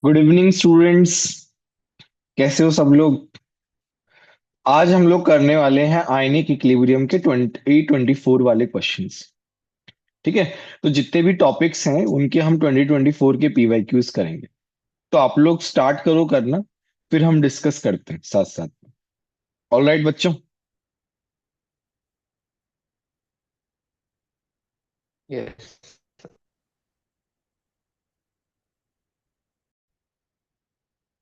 Good evening students. कैसे हो सब लोग। आज हम लोग करने वाले हैं आयनिक इक्विलिब्रियम के 2024 वाले क्वेश्चंस। ठीक है। तो जितने भी टॉपिक्स हैं उनके हम 2024 के पीवाईक्यूज करेंगे। तो आप लोग स्टार्ट करो करना, फिर हम डिस्कस करते हैं साथ साथ में। ऑल राइट बच्चों। यस।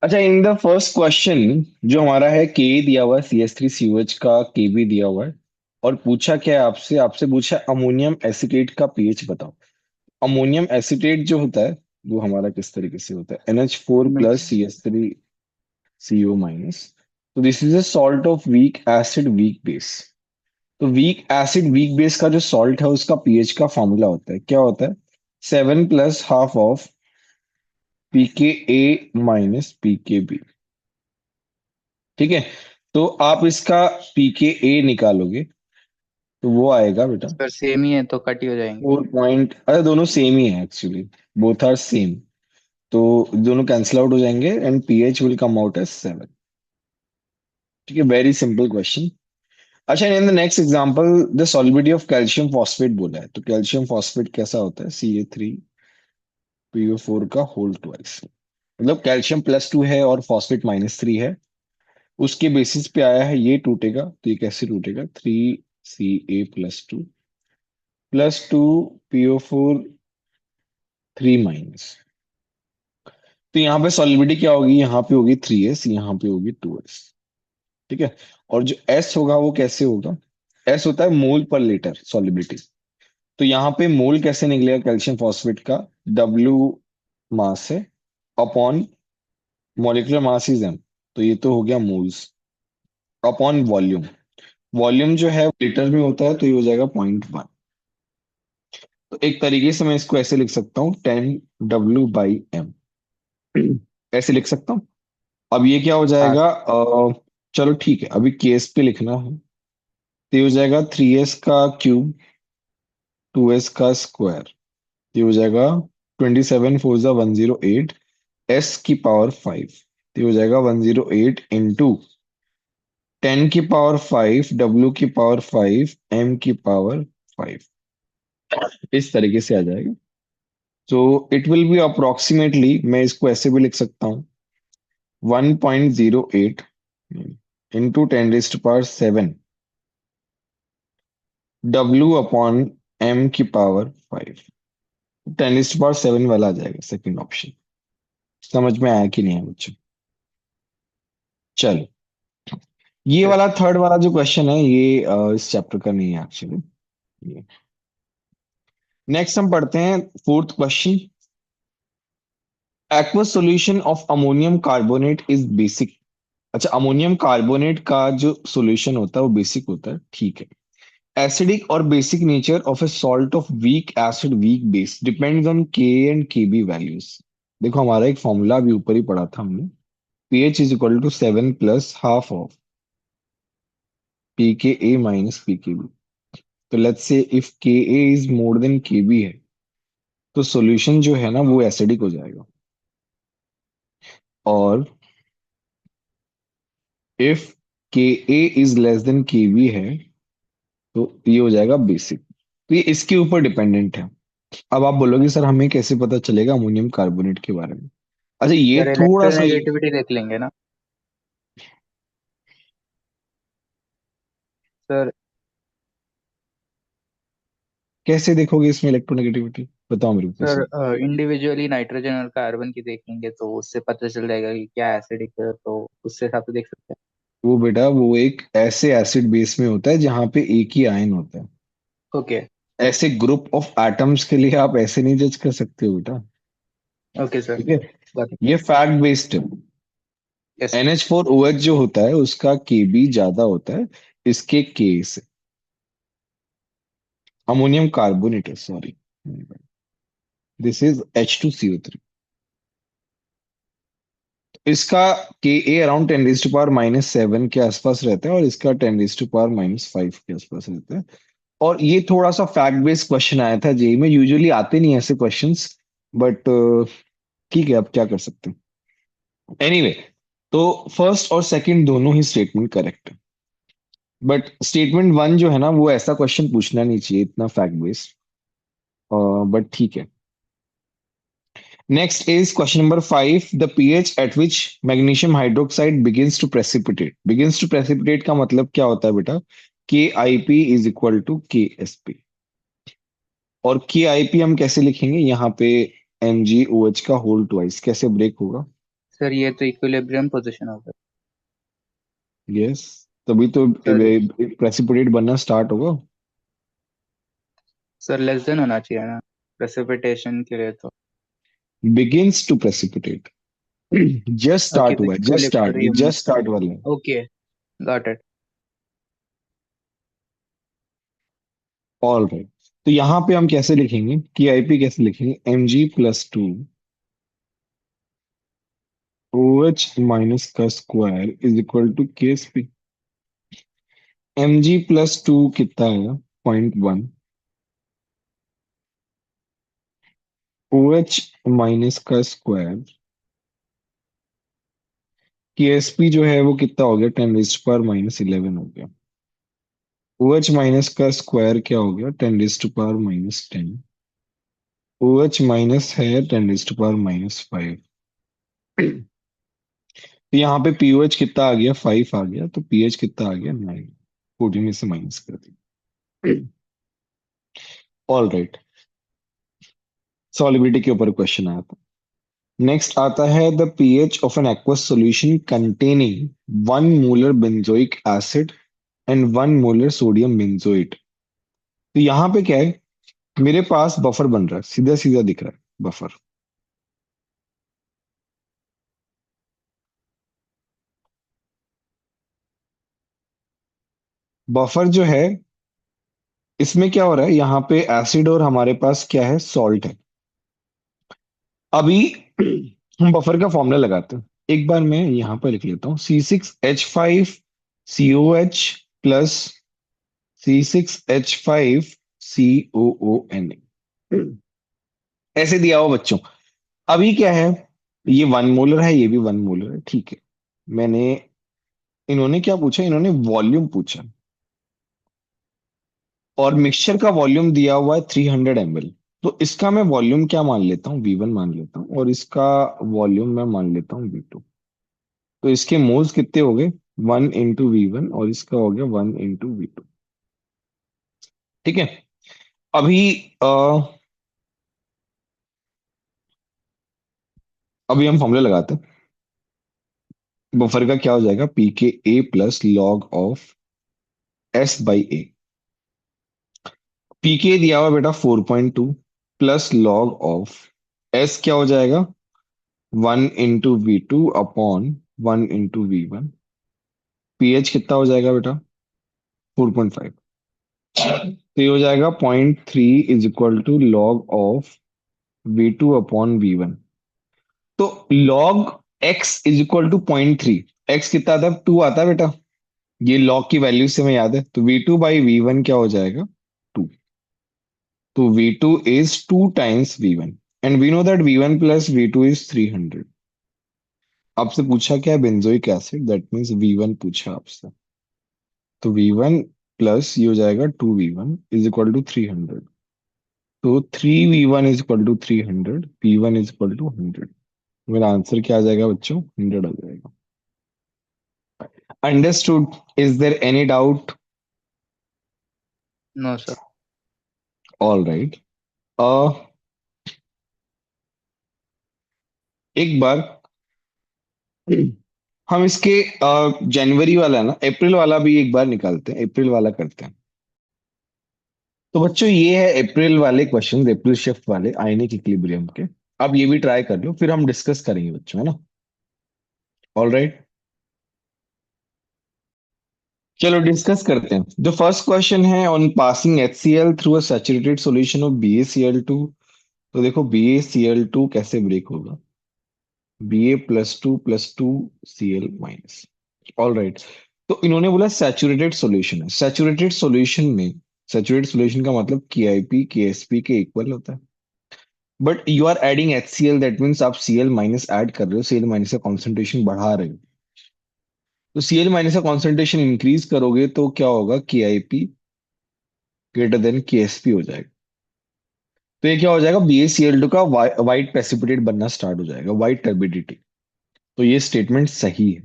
अच्छा, इन द फर्स्ट क्वेश्चन जो हमारा है, के दिया हुआ है, CH3COH का के भी दिया हुआ है। और पूछा क्या है आपसे, आपसे पूछा अमोनियम एसिटेट का पीएच बताओ। अमोनियम एसिटेट जो होता है वो हमारा किस तरीके से होता है, NH4 प्लस CH3CO माइनस। तो this is a salt of weak acid weak base. तो वीक एसिड वीक बेस का जो सॉल्ट है उसका पीएच का फॉर्मूला होता है, क्या होता है, 7 plus half of pKa minus pKb। ठीक है। तो आप इसका pKa निकालोगे तो वो आएगा बेटा सर सेम ही है तो कट ही हो जाएंगे। 4 पॉइंट, अरे दोनों सेम ही है एक्चुअली, बोथ आर सेम। तो दोनों कैंसिल आउट हो जाएंगे and pH will come out as 7। ठीक है, वेरी सिंपल क्वेश्चन। अच्छा, in the next example the solubility of calcium phosphate बोला है। तो कैल्शियम फॉस्फेट कैसा होता है, CA3PO4 का होल ट्वाइस। मतलब कैल्शियम +2 है और फॉस्फेट -3 है। उसके बेसिस पे आया है, ये टूटेगा तो ये कैसे टूटेगा, 3Ca+2 +2PO4 3 तो यहाँ पे सॉलिबिलिटी क्या होगी, यहाँ पे होगी 3s, यहाँ पे होगी 2s। ठीक है। और जो S होगा वो कैसे होगा, S होता है मोल पर लीटर सॉलिबिलिटी। तो यहाँ पे मोल कैसे निकलेगा कैल्शियम फॉस्फेट का, W मास है upon molecular mass is M। तो ये तो हो गया मोल्स अपॉन वॉल्यूम। वॉल्यूम जो है लीटर में होता है तो ये हो जाएगा 0.1। तो एक तरीके से मैं इसको ऐसे लिख सकता हूँ, 10W/M। ऐसे लिख सकता हूँ। अब ये क्या हो हाँ। जाएगा, चलो ठीक है, अभी केस पे लिखना है। तो ये हो जाएगा 3s का क्यूब 2s का स्क्वायर। ये हो जाएगा 27 4 108 S की पावर 5। ये हो जाएगा 108 इंटू 10 की पावर 5 W की पावर 5। इस तरीके से आ जाएगा। तो इट विल बी अप्रोक्सीमेटली, मैं इसको ऐसे भी लिख सकता हूँ, 1.08 इंटू 10⁻⁷ W/M की पावर 5। 10⁻⁷ वाला आ जाएगा सेकंड ऑप्शन। समझ में आया कि नहीं है बच्चों। चलो, ये यस। वाला थर्ड वाला जो क्वेश्चन है ये इस चैप्टर का नहीं है एक्चुअली। नेक्स्ट हम पढ़ते हैं fourth question. Aqueous solution of ammonium carbonate is basic. अच्छा, अमोनियम कार्बोनेट का जो सॉल्यूशन होता है वो बेसिक होता है, ठीक है। एसिडिक और basic nature of A salt of weak acid weak base depends on के एंड के बी वैल्यूज। देखो हमारा एक फॉर्मूला भी ऊपर ही पढ़ा था हमने, pH is equal to 7 plus half of pKa minus pKb। तो let's say if Ka is more than Kb है तो सॉल्यूशन जो है ना वो एसिडिक हो जाएगा। और if Ka is less than Kb है तो ये हो जाएगा बेसिक। तो ये इसके ऊपर डिपेंडेंट है। अब आप बोलोगे सर हमें कैसे पता चलेगा अमोनियम कार्बोनेट के बारे में। अच्छा, ये सर थोड़ा सा ये इलेक्ट्रोनेगेटिविटी देख लेंगे ना। सर कैसे देखोगे इसमें इलेक्ट्रोनेगेटिविटी, बताओ मेरे को सर कैसे। इंडिविजुअली नाइट्रोजन और कार्बन की देखेंगे तो उससे पता चल जाएगा कि क्या एसिडिक है, तो उससे हिसाब से देख सकते वो बेटा वो एक ऐसे एसिड बेस में होता है जहां पे एक ही आयन होता है। हैं। ओके। ऐसे ग्रुप ऑफ एटम्स के लिए आप ऐसे नहीं जज कर सकते हो बेटा। Okay sir. ठीक है, गॉट इट। ये फैक्ट बेस्ड है। यस। NH4OH जो होता है उसका Kb ज्यादा होता है इसके K से। Ammonium carbonate, sorry, this is H2CO3। इसका Ka अराउंड 10⁻⁻7 के आसपास रहता है और इसका 10⁻⁻5 के आसपास रहता है। और ये थोड़ा सा फैक्ट बेस्ड क्वेश्चन आया था जेई में, यूजुअली आते नहीं ऐसे क्वेश्चंस, बट ठीक है, अब क्या कर सकते हैं। एनीवे, तो फर्स्ट और सेकंड दोनों ही स्टेटमेंट करेक्ट है, बट स्टेटमेंट वन जो है ना, वो ऐसा क्वेश्चन पूछना नहीं चाहिए इतना फैक्ट बेस्ड, बट ठीक है। Next is question number 5, the pH at which magnesium hydroxide begins to precipitate का मतलब क्या होता है बेटा? K I P is equal to K S P. और के आई पी हम कैसे लिखेंगे यहाँ पे? एम जी ओ एच का होल ट्वाइस कैसे ब्रेक होगा? सर ये तो इक्विलिब्रियम पोजीशन होगा। यस, तभी तो सर प्रेसिपिटेट बनना स्टार्ट होगा। सर लेस देन होना चाहिए ना प्रेसिपिटेशन के लिए तो। Begins to precipitate, just okay start तो हुआ है, जस्ट स्टार्ट, ये इक्विलिब्रियम। जस्ट स्टार्ट वाला है। Okay got it. All right, तो यहाँ पे हम कैसे लिखेंगे? के आई पी कैसे लिखेंगे? M G plus two O H minus का square is equal to K S P. M G plus two कितना है? 0.1। ओ एच माइनस का स्क्वायर, के एस पी जो है वो कितना हो गया? 10 रेज़ टू पावर माइनस 11 हो गया। ओ एच माइनस का स्क्वायर क्या हो गया? 10 raise to power minus 10। O H minus है 10 रेज़ टू पावर माइनस 5। तो यहाँ पे पी ओ एच कितना आ गया? 5 आ गया, तो पी एच कितना आ गया? 9। 14 में से माइनस कर दिया। ऑल राइट, सॉलिबिलिटी के ऊपर क्वेश्चन आया था। नेक्स्ट आता है the pH of an aqueous solution containing 1 molar benzoic acid and 1 molar sodium benzoate. तो यहाँ पे क्या है? मेरे पास बफर बन रहा है, सीधा सीधा दिख रहा है बफर। बफर जो है, इसमें क्या हो रहा है? यहाँ पे एसिड और हमारे पास क्या है? सॉल्ट है। अभी हम बफर का फॉर्मूला लगाते हैं। एक बार मैं यहाँ पर लिख लेता हूँ, C6H5COH प्लस C6H5COON। ऐसे दिया हुआ बच्चों। अभी क्या है? ये 1 मोलर है, ये भी 1 मोलर है, ठीक है। मैंने, इन्होंने क्या पूछा? इन्होंने वॉल्यूम पूछा, और मिक्सचर का वॉल्यूम दिया हुआ है 300 ml। तो इसका मैं वॉल्यूम क्या मान लेता हूँ? V1 मान लेता हूँ, और इसका वॉल्यूम मैं मान लेता हूँ V2। तो इसके मोल्स कितने हो गए? 1 इंटू V1, और इसका हो गया 1 इंटू V2। ठीक है। अभी अभी हम फॉर्मूला लगाते हैं। बफर का क्या हो जाएगा? P K A plus log of S by A. P K दिया हुआ बेटा 4.2 प्लस लॉग ऑफ एस क्या हो जाएगा? 1 into V2 upon 1 into V1। PH कितना हो जाएगा बेटा? 4.5। तो ये हो जाएगा 0.3 is equal to log of V2 upon V1। तो log x is equal to 0.3। X कितना आता है? 2 आता है बेटा, ये लॉग की वैल्यू से हमें याद है। तो V2/V1 क्या हो जाएगा? 2। तो V2 is 2 times V1, and we know that V1 plus V2 is 300। आपसे पूछा क्या है? Benzoic acid, that means V1 पूछा आपसे। तो V1 प्लस ये हो जाएगा 2V1 इज इक्वल टू 300। तो 3V1 is equal to 300, P1 is equal to 100। मेरा आंसर क्या आ जाएगा बच्चों? 100 आ जाएगा। Understood? Is there any doubt? No sir. All right, एक बार हम इसके जनवरी वाला ना, अप्रैल वाला भी एक बार निकालते हैं, अप्रैल वाला करते हैं। तो बच्चों ये है अप्रैल वाले क्वेश्चन, अप्रैल शिफ्ट वाले आयनिक इक्विलिब्रियम के। अब ये भी ट्राई कर लो, फिर हम डिस्कस करेंगे बच्चों, है ना? ऑल राइट, चलो डिस्कस करते हैं। जो फर्स्ट क्वेश्चन है, on passing HCl through a saturated solution of BaCl2। तो देखो BaCl2 कैसे ब्रेक होगा? Ba+2+2Cl-। ऑल राइट, तो इन्होंने बोला सैचुरेटेड सॉल्यूशन है। सैचुरेटेड सॉल्यूशन में, सैचुरेटेड सॉल्यूशन का मतलब K I P K S P के इक्वल होता है। But you are adding HCl, that means आप Cl माइनस ऐड कर रहे हो, Cl माइनस का कॉन्सेंट्रेशन बढ़ा रहे हो। तो Cl माइनस का कॉन्सेंट्रेशन इंक्रीज करोगे तो क्या होगा, KIP ग्रेटर देन KSP हो जाएगा। तो ये क्या हो जाएगा, BaCl2 का वाइट प्रेसिपिटेट बनना स्टार्ट हो जाएगा, वाइट टर्बिडिटी। तो ये स्टेटमेंट सही है।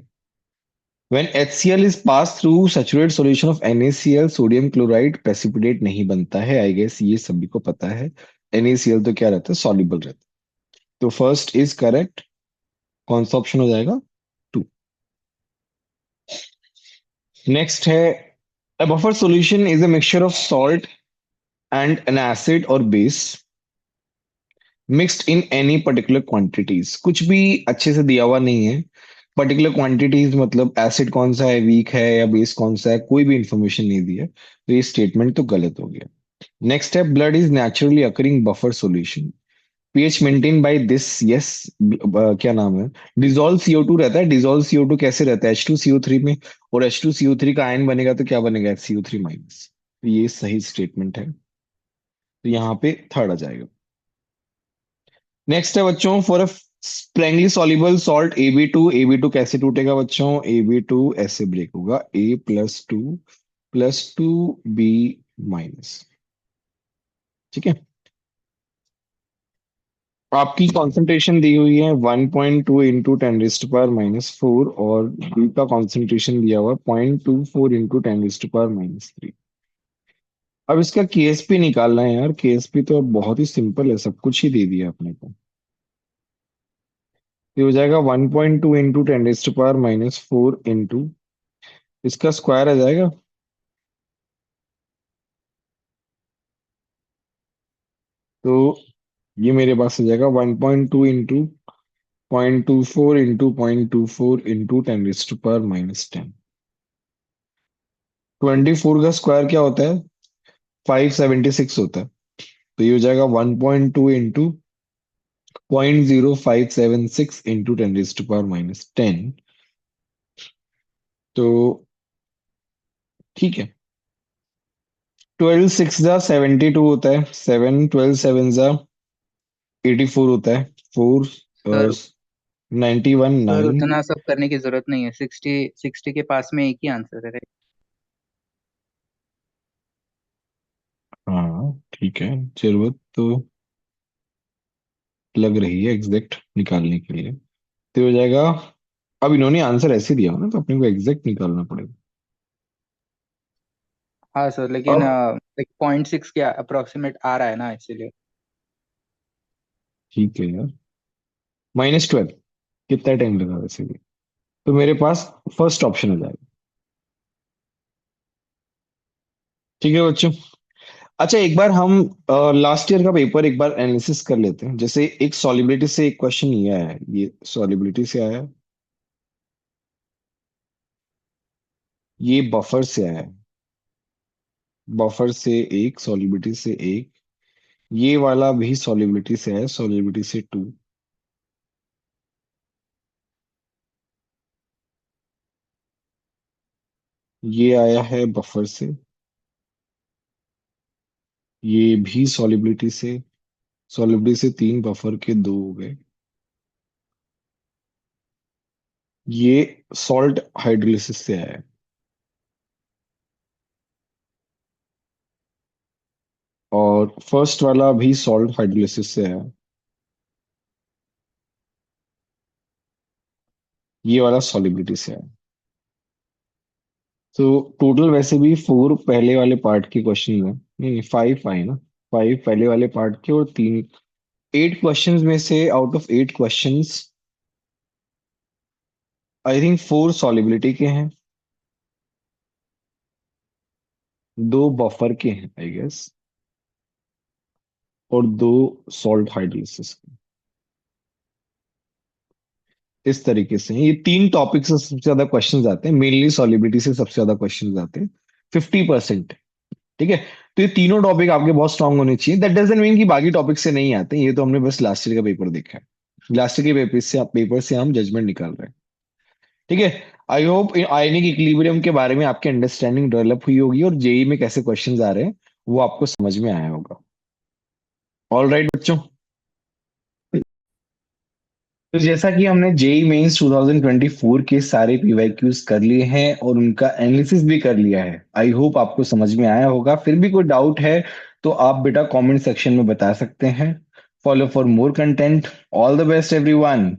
When HCl is passed through saturated solution of NaCl, sodium chloride precipitate नहीं बनता है। आई गेस ये सभी को पता है। NaCl तो क्या रहता है, सॉल्युबल रहता है। तो फर्स्ट इज करेक्ट। कौन सा ऑप्शन हो जाएगा, 2। नेक्स्ट है, a buffer solution is a mixture of salt and an acid or base mixed in any particular quantities। कुछ भी अच्छे से दिया हुआ नहीं है। पर्टिकुलर क्वांटिटीज मतलब एसिड कौन सा है, वीक है या बेस कौन सा है, कोई भी इंफॉर्मेशन नहीं दी है, तो ये स्टेटमेंट तो गलत हो गया। नेक्स्ट है, blood is naturally occurring buffer solution, pH maintain by this, yes. क्या नाम है, डिजोल्व CO2 रहता है। डिजोल्व CO2 कैसे रहता है, H2CO3 में। और H2CO3 का आयन बनेगा तो क्या बनेगा, HCO3 माइनस। तो ये सही स्टेटमेंट है। तो यहाँ पे थर्ड आ जाएगा। नेक्स्ट है बच्चों, for a sparingly soluble salt AB2 कैसे टूटेगा बच्चों, AB2 ऐसे ब्रेक होगा, A+2 B माइनस। ठीक है। आपकी कॉन्सेंट्रेशन दी हुई है 1.2 इंटू 10⁻⁻⁴ और बी का कॉन्सेंट्रेशन दिया हुआ 0.24 इंटू 10⁻⁻3। अब इसका KSP निकालना है यार। KSP तो अब बहुत ही सिंपल है, सब कुछ ही दे दिया अपने को। ये हो जाएगा 1.2 इंटू 10⁻⁻⁴ इंटू, इसका स्क्वायर आ जाएगा। तो ये मेरे पास आ जाएगा 1.2 इंटू 0.24 इंटू 0.24 इंटू 10⁻⁻10। 24 का स्क्वायर क्या होता है, 576 होता है। तो ये हो जाएगा 1.2 इंटू 0.0576 इंटू 10⁻⁻10। तो ठीक है। 12 6 जा 72 होता है, 7 12 7 जा 84 होता है, 4 सर 91 सर 9। उतना सब करने की जरूरत नहीं है, 60 के पास में एक ही आंसर है। हाँ ठीक है, जरूरत तो लग रही है एग्जैक्ट निकालने के लिए। तो हो जाएगा, अब इन्होंने आंसर ऐसे दिया हो ना, तो अपने को एग्जैक्ट निकालना पड़ेगा। हाँ सर, लेकिन अब 0.6 के अप्रोक्सीमेट आ रहा है ना, इसीलिए। ठीक है यार, -12 कितना टाइम लगा वैसे भी। तो मेरे पास फर्स्ट ऑप्शन हो जाएगा। ठीक है बच्चों। अच्छा एक बार हम लास्ट ईयर का पेपर एक बार एनालिसिस कर लेते हैं। जैसे एक सॉलिबिलिटी से एक क्वेश्चन ये आया है, ये सॉलिबिलिटी से आया है, ये बफर से आया है। बफर से एक, सॉलिबिलिटी से एक, ये वाला भी सॉलिबिलिटी से है, सॉलिबिलिटी से 2। ये आया है बफर से, ये भी सॉलिबिलिटी से, सॉलिबिलिटी से 3, बफर के 2 हो गए। ये सॉल्ट हाइड्रोलिसिस से आया है। और फर्स्ट वाला भी सॉल्ट हाइड्रोलिसिस से आया है। ये वाला सॉलिबिलिटी से आया है। तो टोटल वैसे भी 4 पहले वाले पार्ट के क्वेश्चन में, नहीं 5 आए ना। 5 पहले वाले पार्ट के और 3, 8 क्वेश्चंस में से out of 8 questions I think 4 solubility के हैं, 2 बफर के हैं आई गेस, और 2 सॉल्ट हाइड्रोलिसिस के। इस तरीके से ये 3 टॉपिक से सबसे ज्यादा क्वेश्चंस आते हैं, मेनली सॉलिबिलिटी से सबसे ज्यादा क्वेश्चंस आते हैं, 50%। ठीक है। तो ये तीनों टॉपिक आपके बहुत स्ट्रांग होने चाहिए। दैट डजंट मीन कि बाकी टॉपिक से नहीं आते, ये तो हमने बस लास्ट ईयर का पेपर देखा है। लास्ट ईयर के पेपर से हम जजमेंट निकाल रहे हैं। ठीक है। आई होप आयनिक इक्विलिब्रियम के बारे में आपकी अंडरस्टैंडिंग डेवलप हुई होगी और जेई में कैसे क्वेश्चंस आ रहे हैं वो आपको समझ में आया होगा। ऑल राइट बच्चों। तो जैसा कि हमने जेई मेंस 2024 के सारे पीवाईक्यूज कर लिए हैं और उनका एनालिसिस भी कर लिया है। आई होप आपको समझ में आया होगा। फिर भी कोई डाउट है तो आप बेटा कमेंट सेक्शन में बता सकते हैं। Follow for more content. All the best everyone.